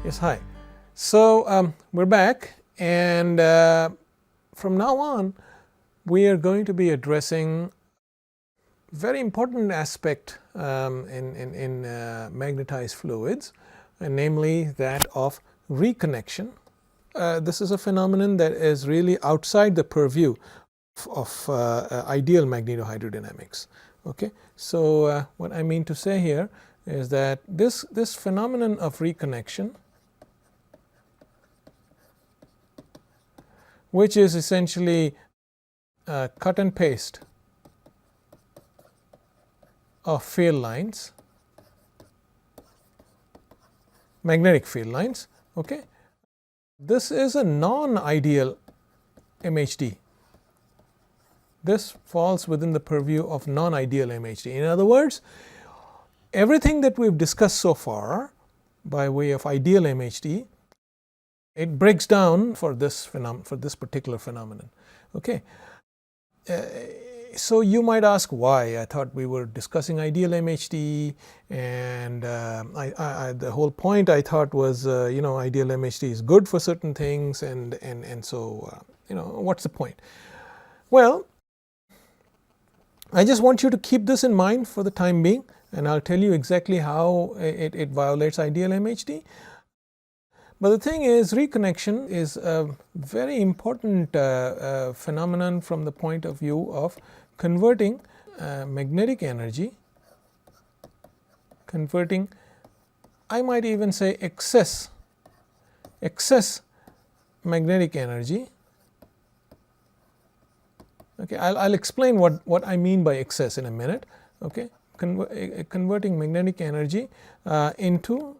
Yes, hi. So we're back, and from now on we are going to be addressing very important aspect in magnetized fluids, and namely that of reconnection. This is a phenomenon that is really outside the purview of ideal magnetohydrodynamics. Okay, so what I mean to say here is that this phenomenon of reconnection, which is essentially cut and paste of field lines, magnetic field lines. Okay, this is a non-ideal MHD. This falls within the purview of non-ideal MHD. In other words, everything that we've discussed so far by way of ideal MHD, it breaks down for this particular phenomenon. Okay, so you might ask why. I thought we were discussing ideal MHD, and the whole point I thought was ideal MHD is good for certain things, and so what's the point? Well, I just want you to keep this in mind for the time being, and I'll tell you exactly how it violates ideal MHD. But the thing is, reconnection is a very important phenomenon from the point of view of converting magnetic energy, I might even say excess magnetic energy. Okay, I'll explain what I mean by excess in a minute. Okay, converting magnetic energy into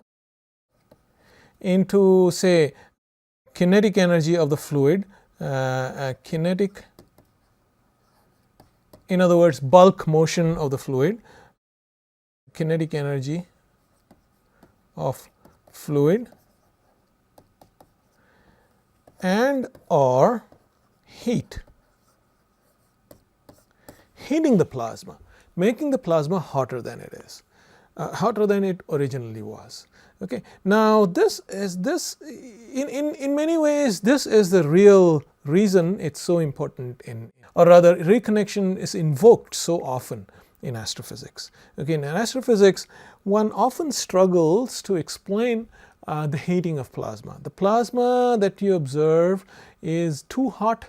say kinetic energy of the fluid, kinetic, in other words, bulk motion of the fluid, kinetic energy of fluid, and or heating the plasma, making the plasma hotter than it is, hotter than it originally was. Okay. Now this in many ways, this is the real reason it's so important or rather reconnection is invoked so often in astrophysics. Okay, in astrophysics one often struggles to explain the heating of plasma. The plasma that you observe is too hot,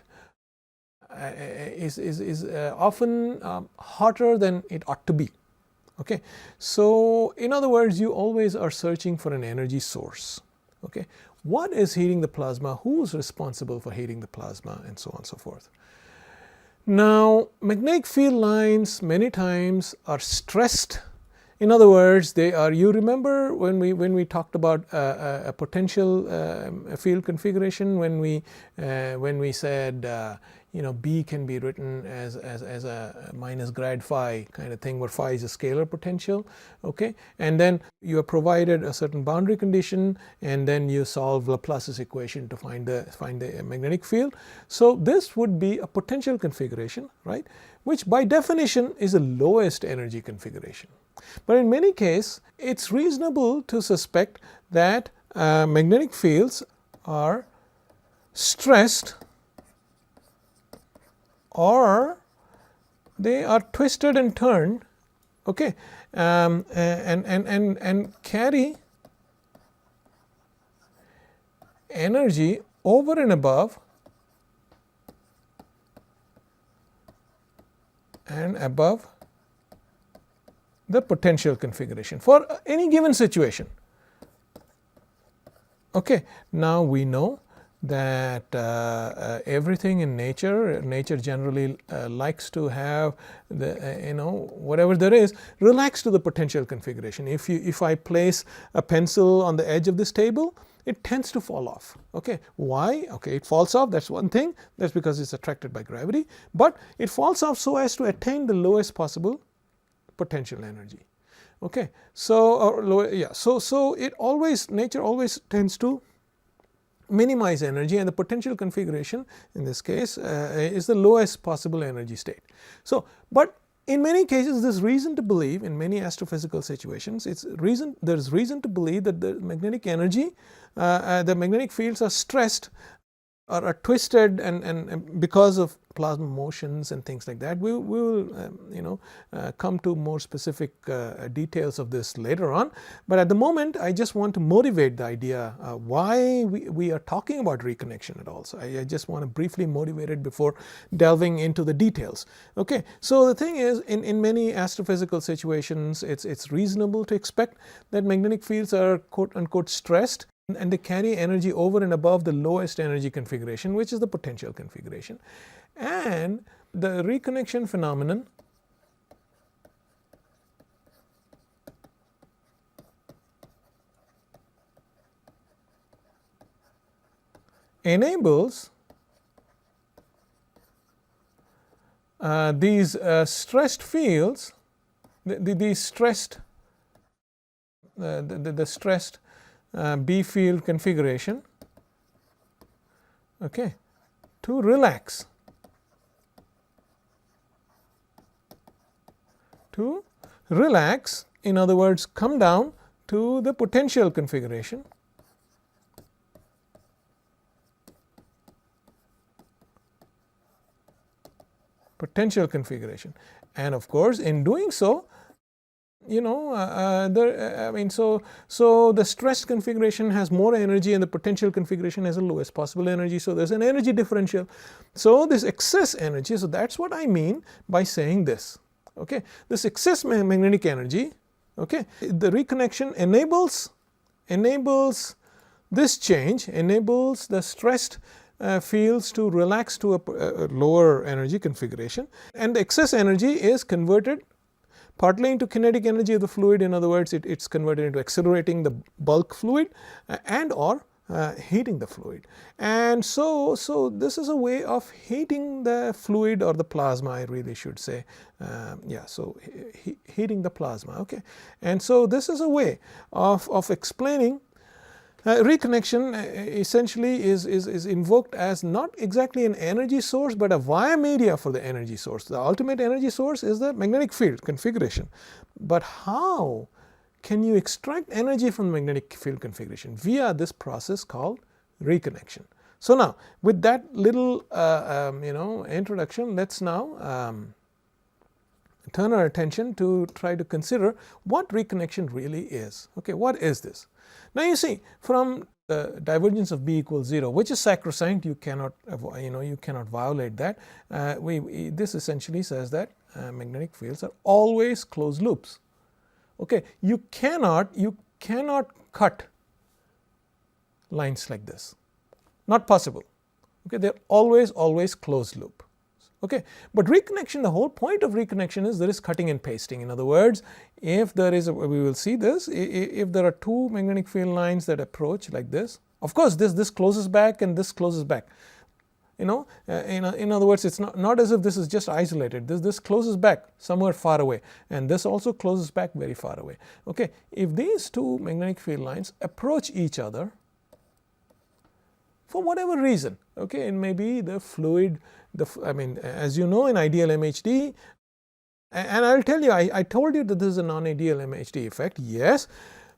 is often hotter than it ought to be. Okay, so in other words, you always are searching for an energy source. Okay, what is heating the plasma? Who's responsible for heating the plasma, and so on and so forth. Now, magnetic field lines many times are stressed. In other words, they are. You remember when we talked about a potential field configuration, when we said B can be written as a minus grad phi kind of thing, where phi is a scalar potential. Okay, and then you are provided a certain boundary condition, and then you solve Laplace's equation to find the magnetic field. So this would be a potential configuration, right, which by definition is the lowest energy configuration. But in many cases, it's reasonable to suspect that magnetic fields are stressed, or they are twisted and turned, okay, and carry energy over and above the potential configuration for any given situation. Okay, now we know that everything in nature generally likes to have the whatever there is relax to the potential configuration. If I place a pencil on the edge of this table, it tends to fall off. Okay, why? Okay, it falls off, that's one thing. That's because it's attracted by gravity, but it falls off so as to attain the lowest possible potential energy. Okay, so nature always tends to minimize energy, and the potential configuration in this case is the lowest possible energy state. So, but in many cases, there's reason to believe, in many astrophysical situations, there's reason to believe that the magnetic energy, the magnetic fields are stressed or are twisted and because of plasma motions and things like that. We will come to more specific details of this later on, but at the moment I just want to motivate the idea why we are talking about reconnection at all. So I just want to briefly motivate it before delving into the details. Okay, so the thing is, in many astrophysical situations, it's reasonable to expect that magnetic fields are quote unquote stressed, and they carry energy over and above the lowest energy configuration, which is the potential configuration. And the reconnection phenomenon enables these stressed fields, the stressed B field configuration, okay, to relax, in other words, come down to the potential configuration, and of course in doing so, so the stressed configuration has more energy and the potential configuration has the lowest possible energy. So there's an energy differential. So this excess energy, so that's what I mean by saying this. Okay, this excess magnetic energy, okay, the reconnection enables this change, enables the stressed fields to relax to a lower energy configuration, and the excess energy is converted partly into kinetic energy of the fluid. In other words, it's converted into accelerating the bulk fluid and or heating the fluid. And so this is a way of heating the fluid or the plasma, I really should say. Heating the plasma. Okay, and so this is a way of explaining. Reconnection essentially is invoked as not exactly an energy source, but a via media for the energy source. The ultimate energy source is the magnetic field configuration. But how can you extract energy from the magnetic field configuration? Via this process called reconnection. So now, with that little introduction, let's now turn our attention to try to consider what reconnection really is. Okay, what is this? Now you see, from the divergence of B equals 0, which is sacrosanct, you cannot violate that. This essentially says that magnetic fields are always closed loops. Okay, you cannot cut lines like this. Not possible. Okay, they're always closed loop. Okay, but reconnection, the whole point of reconnection is there is cutting and pasting. In other words, if there is we will see this, if there are two magnetic field lines that approach like this, of course this closes back and this closes back. In other words, it's not as if this is just isolated. This closes back somewhere far away, and this also closes back very far away. Okay, if these two magnetic field lines approach each other for whatever reason, okay, it may be the fluid, as you know, in ideal MHD, and I'll tell you, I told you that this is a non-ideal MHD effect, yes,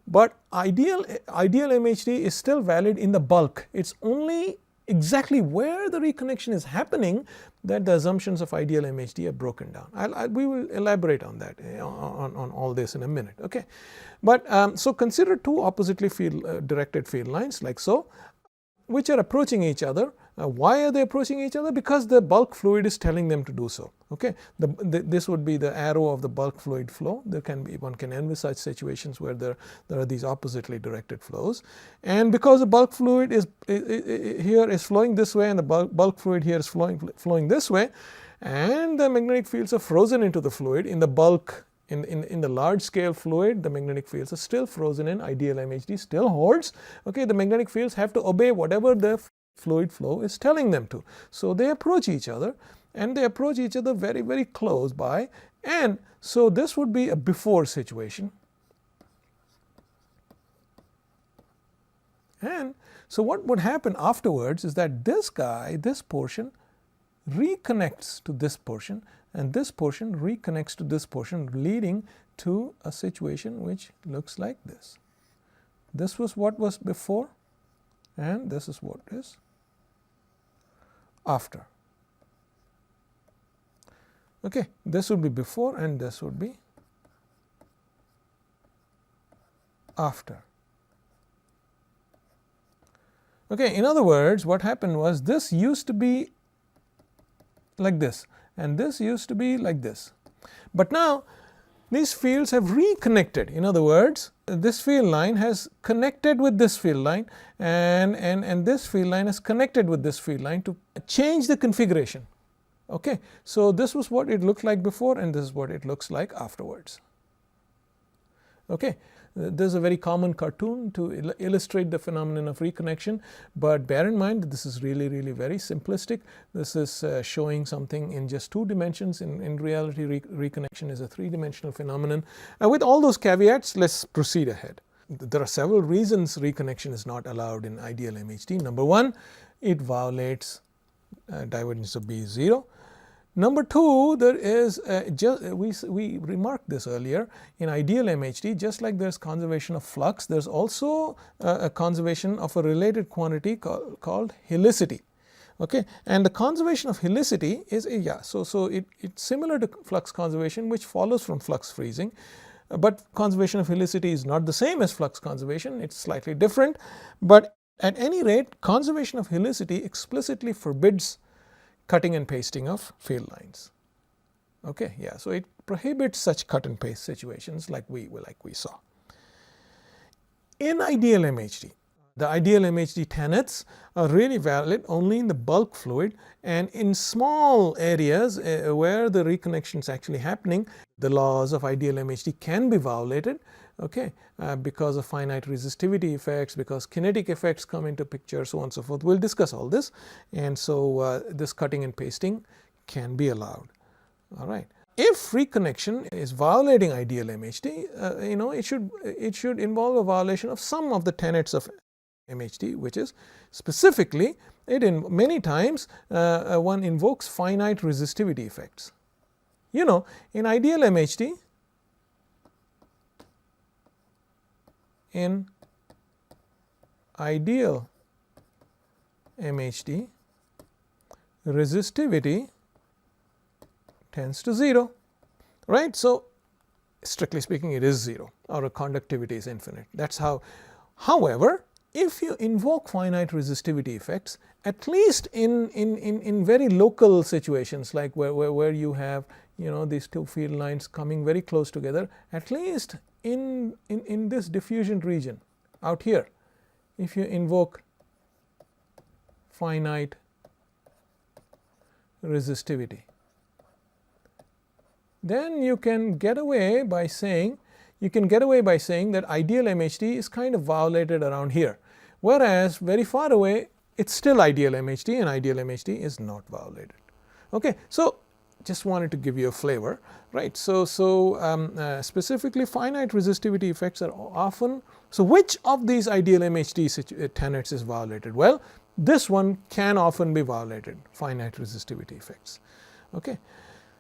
but ideal MHD is still valid in the bulk. It's only exactly where the reconnection is happening that the assumptions of ideal MHD are broken down. We will elaborate on that, on all this in a minute, okay. But so consider two oppositely directed field lines like so, which are approaching each other. Why are they approaching each other? Because the bulk fluid is telling them to do so. Okay, this would be the arrow of the bulk fluid flow. One can envisage situations where there are these oppositely directed flows, and because the bulk fluid here is flowing this way, and the bulk fluid here is flowing this way, and the magnetic fields are frozen into the fluid in the bulk. In the large scale fluid, the magnetic fields are still frozen in. Ideal MHD still holds. Okay, the magnetic fields have to obey whatever the fluid flow is telling them to. So they approach each other, and they approach each other very, very close by. And so this would be a before situation. And so what would happen afterwards is that this portion reconnects to this portion, and this portion reconnects to this portion, leading to a situation which looks like this. This was what was before, and this is what is after. Okay, this would be before and this would be after. Okay, in other words, what happened was this used to be like this and this used to be like this, but now these fields have reconnected. In other words, this field line has connected with this field line, and this field line is connected with this field line to change the configuration. Okay, so this was what it looked like before and this is what it looks like afterwards. Okay, this is a very common cartoon to illustrate the phenomenon of reconnection, but bear in mind that this is really very simplistic. This is showing something in just 2 dimensions. In reality, reconnection is a 3-dimensional phenomenon. With all those caveats, let's proceed ahead. There are several reasons reconnection is not allowed in ideal MHD. Number 1, it violates divergence of B is 0. Number 2, there is we remarked this earlier, in ideal MHD, just like there is conservation of flux, there is also a conservation of a related quantity called helicity. Okay, and the conservation of helicity is it's similar to flux conservation, which follows from flux freezing, but conservation of helicity is not the same as flux conservation, it's slightly different. But at any rate, conservation of helicity explicitly forbids cutting and pasting of field lines. Okay, yeah, so it prohibits such cut and paste situations like we saw. In ideal MHD, the ideal MHD tenets are really valid only in the bulk fluid, and in small areas where the reconnection is actually happening, the laws of ideal MHD can be violated. Okay, because of finite resistivity effects, because kinetic effects come into picture, so on and so forth. We'll discuss all this, and so this cutting and pasting can be allowed. All right. If reconnection is violating ideal MHD, it should involve a violation of some of the tenets of MHD, which is specifically many times one invokes finite resistivity effects. In ideal MHD, resistivity tends to 0, right? So strictly speaking, it is 0, or conductivity is infinite. That's how. However, if you invoke finite resistivity effects, at least in very local situations, like where you have these 2 field lines coming very close together, at least in this diffusion region out here, if you invoke finite resistivity, then you can get away by saying that ideal MHD is kind of violated around here, whereas very far away it's still ideal MHD, and ideal MHD is not violated. Okay, so just wanted to give you a flavor, right? So specifically finite resistivity effects are often. So which of these ideal MHD tenets is violated? Well, this one can often be violated, finite resistivity effects. Okay.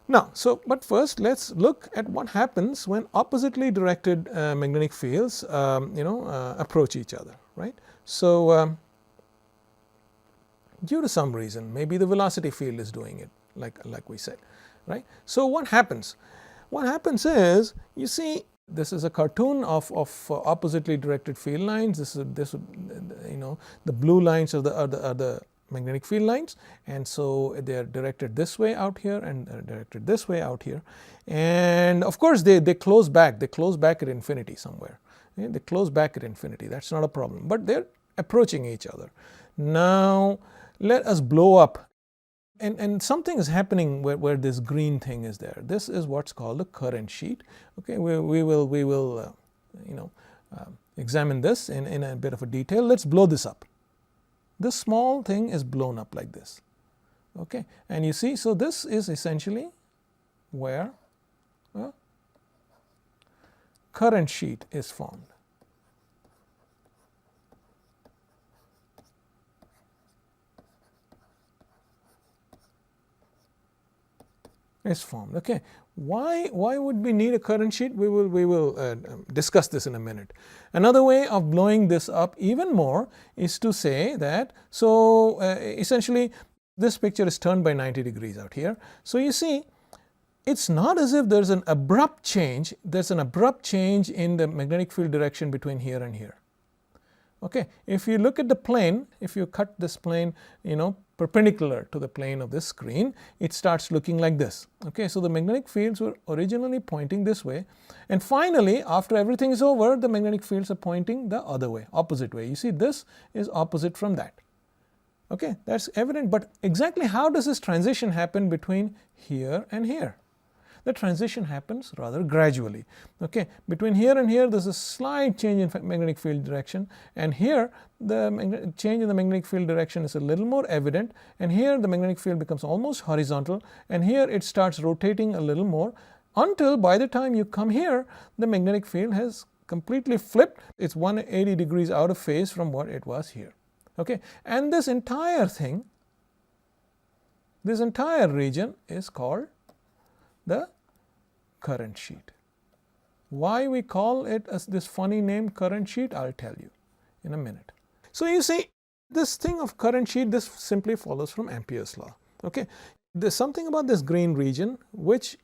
Now, but first let's look at what happens when oppositely directed magnetic fields approach each other, right? So due to some reason, maybe the velocity field is doing it, like we said, right? So what happens? What happens is, you see, this is a cartoon of oppositely directed field lines. The blue lines are the magnetic field lines, and so they are directed this way out here and directed this way out here, and of course they close back. They close back at infinity somewhere. Okay? They close back at infinity. That's not a problem, but they're approaching each other. Now let us blow up, and something is happening where this green thing is there. This is what's called a current sheet. Okay, we will examine this in a bit of a detail. Let's blow this up. This small thing is blown up like this. Okay, and you see, so this is essentially where a current sheet is formed. is formed. Okay, why would we need a current sheet? We will discuss this in a minute. Another way of blowing this up even more is to say that, so essentially this picture is turned by 90 degrees out here. So you see, it's not as if there's an abrupt change. There's an abrupt change in the magnetic field direction between here and here. Okay, if you look at the plane, if you cut this plane, perpendicular to the plane of this screen, it starts looking like this. Okay, so the magnetic fields were originally pointing this way, and finally, after everything is over, the magnetic fields are pointing the other way, opposite way. You see, this is opposite from that. Okay, that's evident, but exactly how does this transition happen between here and here? The transition happens rather gradually. Okay, between here and here, there's a slight change in magnetic field direction, and here the change in the magnetic field direction is a little more evident, and here the magnetic field becomes almost horizontal, and here it starts rotating a little more, until by the time you come here, the magnetic field has completely flipped. It's 180 degrees out of phase from what it was here. Okay, and this entire thing, this entire region is called the current sheet. Why we call it as this funny name current sheet, I'll tell you in a minute. So you see, this thing of current sheet, this simply follows from Ampere's law. Okay, there's something about this green region which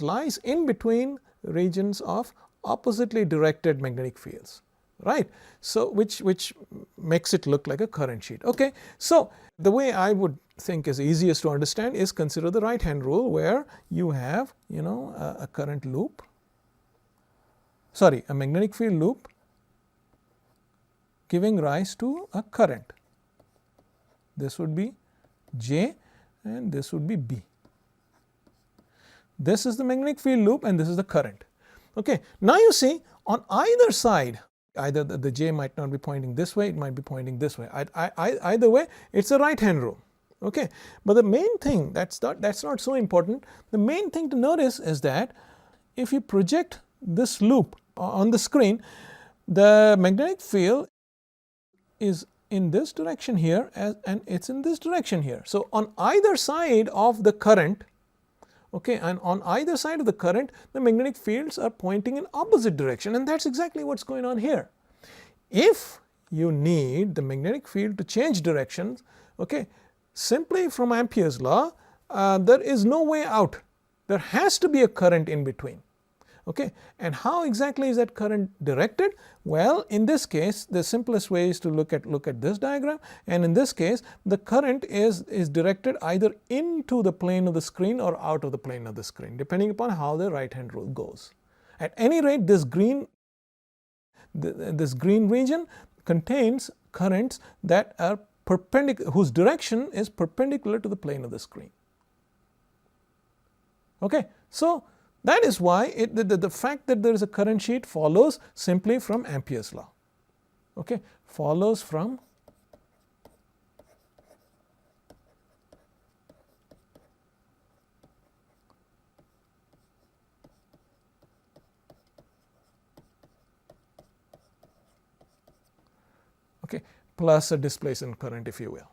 lies in between regions of oppositely directed magnetic fields, right? So which makes it look like a current sheet. Okay, so the way I would think is easiest to understand is consider the right hand rule, where you have a current loop, a magnetic field loop giving rise to a current. This would be J and this would be B. This is the magnetic field loop and this is the current. Okay, now you see, on either side, either the J might not be pointing this way, it might be pointing this way. Either way, it's a right hand rule. Okay, but the main thing, that's not so important. The main thing to notice is that if you project this loop on the screen, the magnetic field is in this direction here and it's in this direction here. So on either side of the current, okay, and on either side of the current, the magnetic fields are pointing in opposite direction, and that's exactly what's going on here. If you need the magnetic field to change directions, okay, simply from Ampere's law, there is no way out. There has to be a current in between. Okay, and how exactly is that current directed? Well, in this case, the simplest way is to look at this diagram, and in this case, the current is directed either into the plane of the screen or out of the plane of the screen, depending upon how the right hand rule goes. At any rate, this green region contains currents that are perpendicular, whose direction is perpendicular to the plane of the screen. Okay, so that is why the fact that there is a current sheet follows simply from Ampere's law. Okay, follows from plus a displacement current, if you will.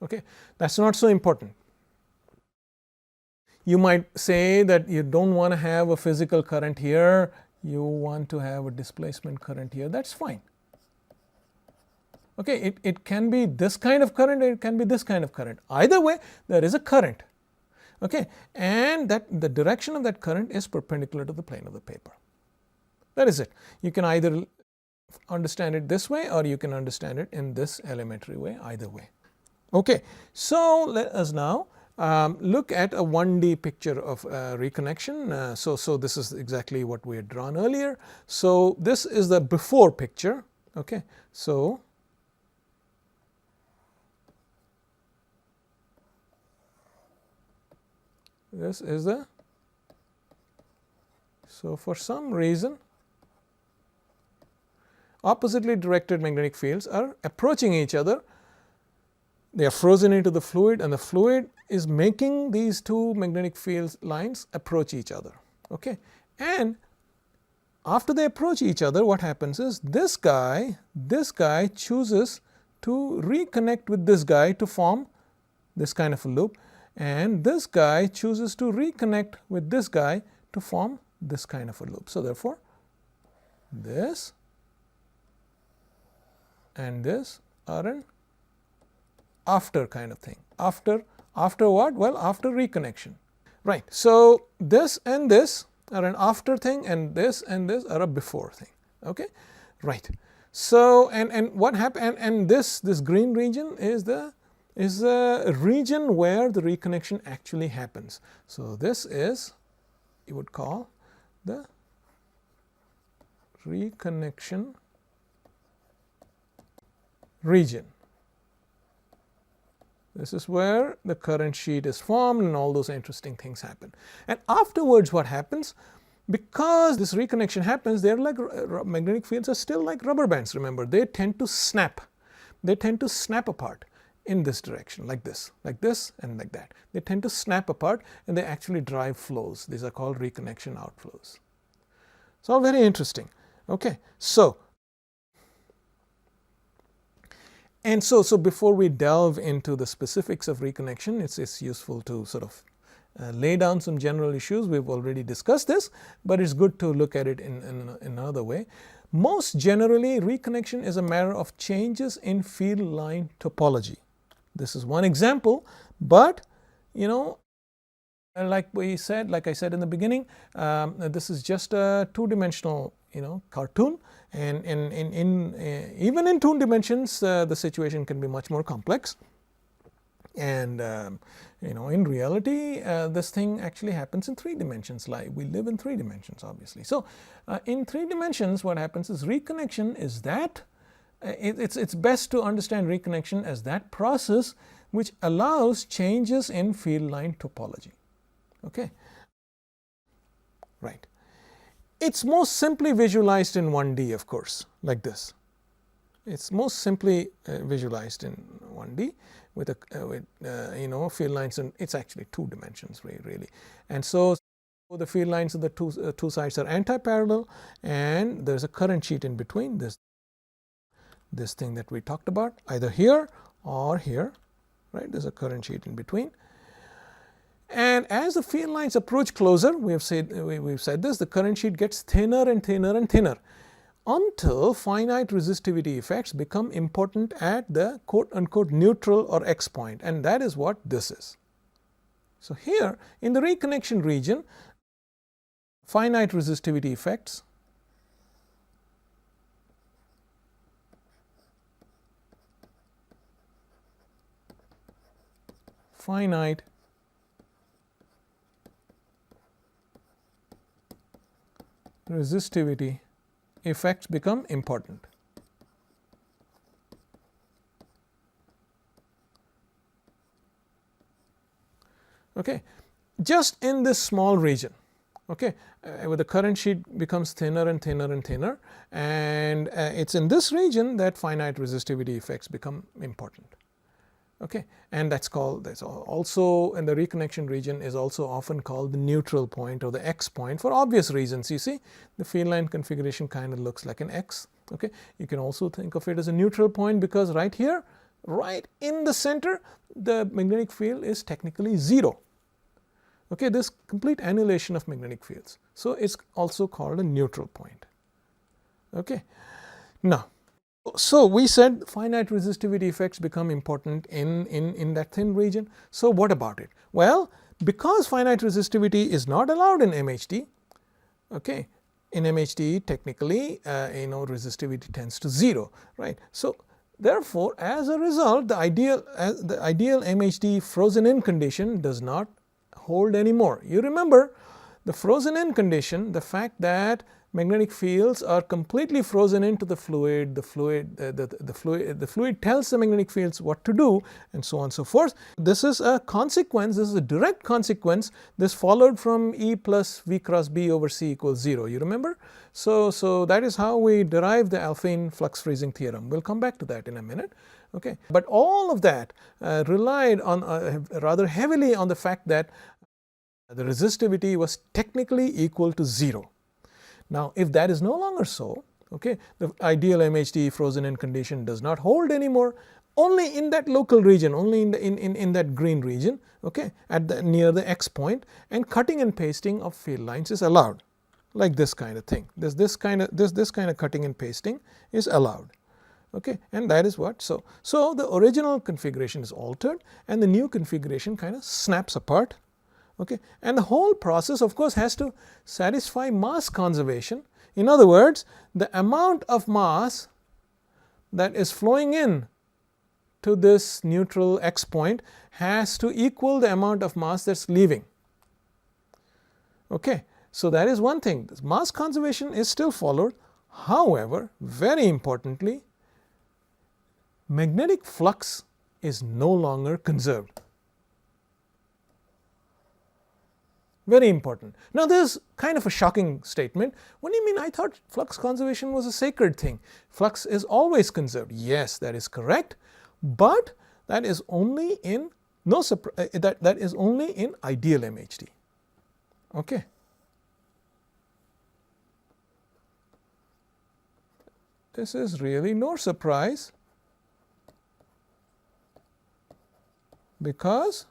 Okay, that's not so important. You might say that you don't want to have a physical current here, you want to have a displacement current here, that's fine. Okay, it can be this kind of current, it can be this kind of current. Either way, there is a current. Okay, and that the direction of that current is perpendicular to the plane of the paper. That is it. You can either understand it this way or you can understand it in this elementary way, either way. Okay, so let us now look at a 1D picture of reconnection. So this is exactly what we had drawn earlier. So this is the before picture. Okay, so this is the, so for some reason oppositely directed magnetic fields are approaching each other. They are frozen into the fluid, and the fluid is making these two magnetic field lines approach each other. Okay, and after they approach each other, what happens is this guy chooses to reconnect with this guy to form this kind of a loop, and this guy chooses to reconnect with this guy to form this kind of a loop. So, therefore, this and this are an after kind of thing. After what? Well, after reconnection, right. So, this and this are an after thing, and this are a before thing. Okay, right. So, and what happened? And this green region is the region where the reconnection actually happens. So, this is, you would call, the reconnection region. This is where the current sheet is formed and all those interesting things happen. And afterwards what happens, because this reconnection happens, they are like magnetic fields are still like rubber bands, remember, they tend to snap. They tend to snap apart in this direction, like this and like that. They tend to snap apart and they actually drive flows. These are called reconnection outflows. So, very interesting. Okay. So, and so before we delve into the specifics of reconnection, it's useful to sort of lay down some general issues. We've already discussed this, but it's good to look at it in another way. Most generally, reconnection is a matter of changes in field line topology. This is one example, but like I said in the beginning, this is just a two-dimensional cartoon, and even in two dimensions the situation can be much more complex, and in reality this thing actually happens in 3 dimensions. Like we live in 3 dimensions, obviously. So in 3 dimensions what happens is reconnection is that it's best to understand reconnection as that process which allows changes in field line topology. Okay, right. It's most simply visualized in 1D, of course, like this. It's most simply visualized in 1D with field lines, and it's actually 2 dimensions really. And so the field lines of the two sides are anti-parallel, and there's a current sheet in between, this thing that we talked about, either here or here, right? There's a current sheet in between. And as the field lines approach closer, we've said this, the current sheet gets thinner and thinner and thinner until finite resistivity effects become important at the quote unquote neutral or X point, and that is what this is. So here in the reconnection region, finite resistivity effects finite resistivity effects become important. Okay, just in this small region, okay, where the current sheet becomes thinner and thinner and thinner, and it's in this region that finite resistivity effects become important. Okay, and that's also in the reconnection region is also often called the neutral point or the X point for obvious reasons. You see, the field line configuration kind of looks like an X. Okay, you can also think of it as a neutral point because right here, right in the center, the magnetic field is technically 0. Okay, this complete annihilation of magnetic fields. So it's also called a neutral point. Okay, now. So we said finite resistivity effects become important in that thin region. So what about it? Well, because finite resistivity is not allowed in MHD, okay, in MHD technically resistivity tends to 0, right? So therefore, as a result, the ideal MHD frozen in condition does not hold anymore. You remember the frozen in condition, the fact that magnetic fields are completely frozen into the fluid, the fluid tells the magnetic fields what to do, and so on and so forth. This is a consequence, this is a direct consequence. This followed from E plus V cross B over C equals 0, you remember? So that is how we derive the Alfvén flux freezing theorem. We'll come back to that in a minute. Okay, but all of that relied on rather heavily on the fact that the resistivity was technically equal to 0. Now, if that is no longer so, Okay, the ideal MHD frozen end condition does not hold anymore, only in that local region, only in that green region, okay, at the near the X point, and cutting and pasting of field lines is allowed, like this kind of thing. This kind of cutting and pasting is allowed. Okay, and that is what. So the original configuration is altered and the new configuration kind of snaps apart. Okay, and the whole process of course has to satisfy mass conservation. In other words, the amount of mass that is flowing in to this neutral X point has to equal the amount of mass that's leaving. Okay, so that is one thing. This mass conservation is still followed. However, very importantly, magnetic flux is no longer conserved. Very important. Now this is kind of a shocking statement. What do you mean? I thought flux conservation was a sacred thing. Flux is always conserved. Yes, that is correct, but that is only in that is only in ideal MHD. Okay. This is really no surprise, because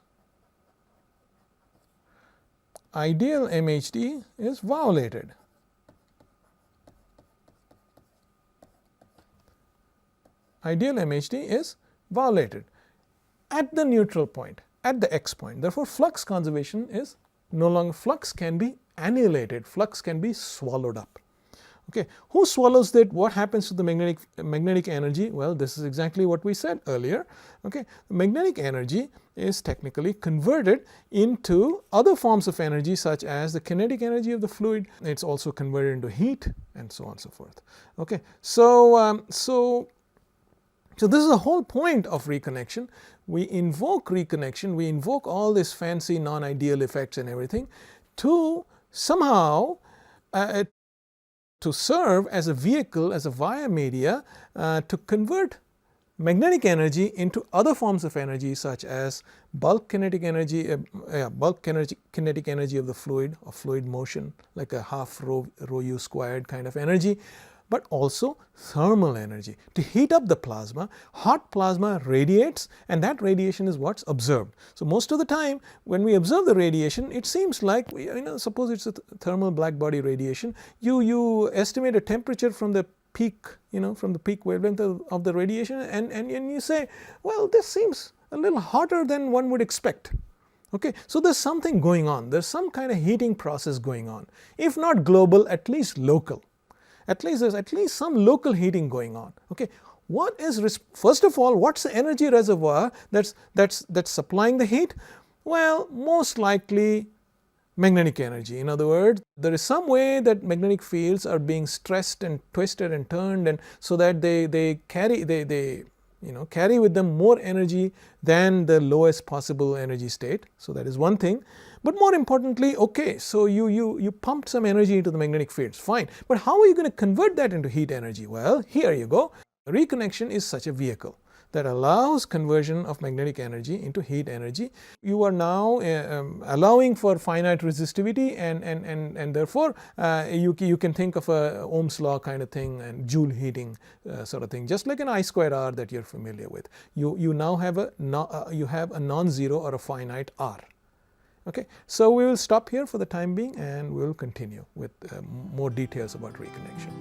ideal MHD is violated. Ideal MHD is violated at the neutral point, at the X point. Therefore, flux conservation is no longer, flux can be annihilated, flux can be swallowed up. Okay, who swallows that? What happens to the magnetic energy? Well, this is exactly what we said earlier. Okay, magnetic energy is technically converted into other forms of energy, such as the kinetic energy of the fluid. It's also converted into heat, and so on and so forth. Okay, so this is the whole point of reconnection. We invoke reconnection, we invoke all this fancy non-ideal effects and everything to somehow to serve as a vehicle, as a via media, to convert magnetic energy into other forms of energy, such as bulk kinetic energy, kinetic energy of the fluid, or fluid motion, like a half rho u squared kind of energy, but also thermal energy. To heat up the plasma, hot plasma radiates, and that radiation is what's observed. So most of the time when we observe the radiation, it seems like, suppose it's a thermal blackbody radiation, you estimate a temperature from the peak, from the peak wavelength of the radiation, and you say, well, this seems a little hotter than one would expect. Okay, so there's something going on, there's some kind of heating process going on, if not global, at least local. There's at least some local heating going on. Okay, what is, first of all, what's the energy reservoir that's supplying the heat? Well, most likely magnetic energy. In other words, there is some way that magnetic fields are being stressed and twisted and turned, and so that they carry with them more energy than the lowest possible energy state. So that is one thing. But more importantly, okay, so you pumped some energy into the magnetic fields, fine. But how are you going to convert that into heat energy? Well, here you go. Reconnection is such a vehicle that allows conversion of magnetic energy into heat energy. You are now allowing for finite resistivity, and therefore you can think of a Ohm's law kind of thing and Joule heating sort of thing, just like an I squared R that you're familiar with. You now have a non-zero or a finite R. Okay, so we will stop here for the time being, and we will continue with more details about reconnection.